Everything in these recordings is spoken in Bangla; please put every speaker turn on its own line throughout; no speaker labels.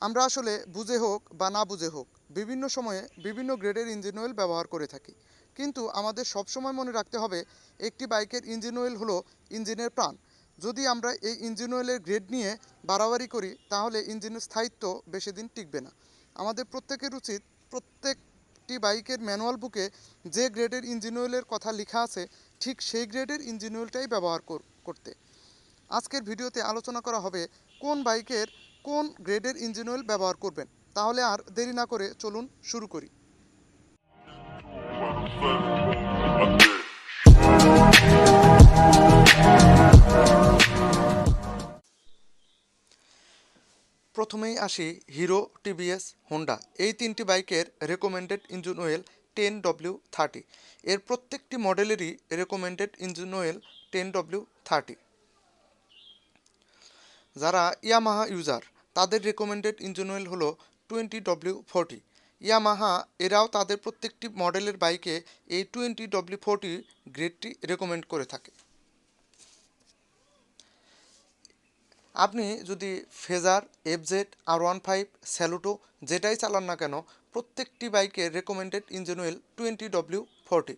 আমরা আসলে বুঝে হোক বা না বুঝে হোক বিভিন্ন সময়ে বিভিন্ন গ্রেডের ইঞ্জিন অয়েল ব্যবহার করে থাকি, কিন্তু আমাদের সবসময় মনে রাখতে হবে একটি বাইকের ইঞ্জিন অয়েল হলো ইঞ্জিনের প্রাণ। যদি আমরা এই ইঞ্জিন অয়েলের গ্রেড নিয়ে বাড়াবাড়ি করি তাহলে ইঞ্জিনের স্থায়িত্ব বেশি দিন টিকবে না। আমাদের প্রত্যেকের উচিত প্রত্যেকটি বাইকের ম্যানুয়াল বুকে যে গ্রেডের ইঞ্জিন অয়েলের কথা লেখা আছে ঠিক সেই গ্রেডের ইঞ্জিন অয়েলটাই ব্যবহার করতে। আজকের ভিডিওতে আলোচনা করা হবে কোন বাইকের কোন গ্রেডের ইঞ্জিন অয়েল ব্যবহার করবেন। তাহলে আর দেরি না করে চলুন শুরু করি। প্রথমেই আসি হিরো, টিভিএস, হোন্ডা এই তিনটি বাইকের রেকমেন্ডেড ইঞ্জিন অয়েল 10W30। এর প্রত্যেকটি মডেলেরই রেকমেন্ডেড ইঞ্জিন অয়েল 10W30। যারা ইয়ামাহা ইউজার তাদের রেকমেন্ডেড ইঞ্জিন অয়েল হলো 20W40। ইয়ামাহা এরাও তাদের প্রত্যেকটি মডেলের বাইকে এই 20W40 গ্রেডটি রেকমেন্ড করে থাকে। আপনি যদি ফেজার, এফজেড, R15, স্যালুটো যেটাই চালান না কেন প্রত্যেকটি বাইকের রেকমেন্ডেড ইঞ্জিন অয়েল 20W40।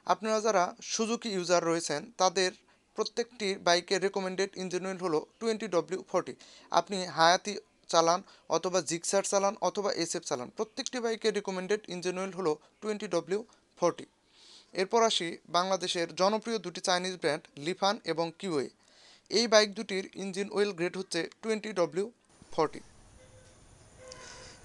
আপনারা যারা সুজুকি ইউজার রয়েছেন তাদের প্রত্যেকটি বাইকের রেকমেন্ডেড ইঞ্জিন অয়েল হলো 20W40। আপনি হায়াতি চালান অথবা জিক্সার চালান অথবা SF চালান প্রত্যেকটি বাইকের রেকমেন্ডেড ইঞ্জিন অয়েল হলো 20W40। এরপর আসি বাংলাদেশের জনপ্রিয় দুটি চাইনিজ ব্র্যান্ড লিফান এবং কিউএ। এই বাইক দুটির ইঞ্জিন অয়েল গ্রেড হচ্ছে 20W40।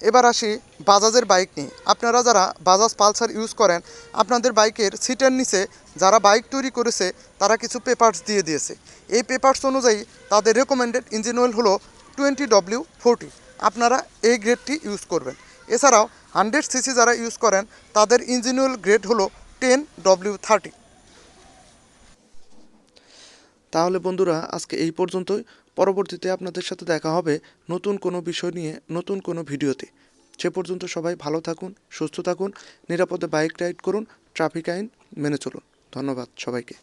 এবার আসি বাজাজের বাইক নিয়ে। আপনারা যারা বাজাজ পালসার ইউজ করেন আপনাদের বাইকের সিটের নিচে যারা বাইক তৈরি করেছে তারা কিছু পেপারস দিয়ে দিয়েছে। এই পেপারস অনুযায়ী তাদের রেকমেন্ডেড ইঞ্জিন অয়েল হলো 20W40। আপনারা এই গ্রেডটি ইউজ করবেন। এছাড়াও 100cc যারা ইউজ করেন তাদের ইঞ্জিন অয়েল গ্রেড হলো 10W30। তাহলে বন্ধুরা আজকে এই পর্যন্তই। পরবর্তীতে আপনাদের সাথে দেখা হবে নতুন কোনো বিষয় নিয়ে নতুন কোনো ভিডিওতে। সে পর্যন্ত সবাই ভালো থাকুন, সুস্থ থাকুন, নিরাপদে বাইক রাইড করুন, ট্রাফিক আইন মেনে চলুন। ধন্যবাদ সবাইকে।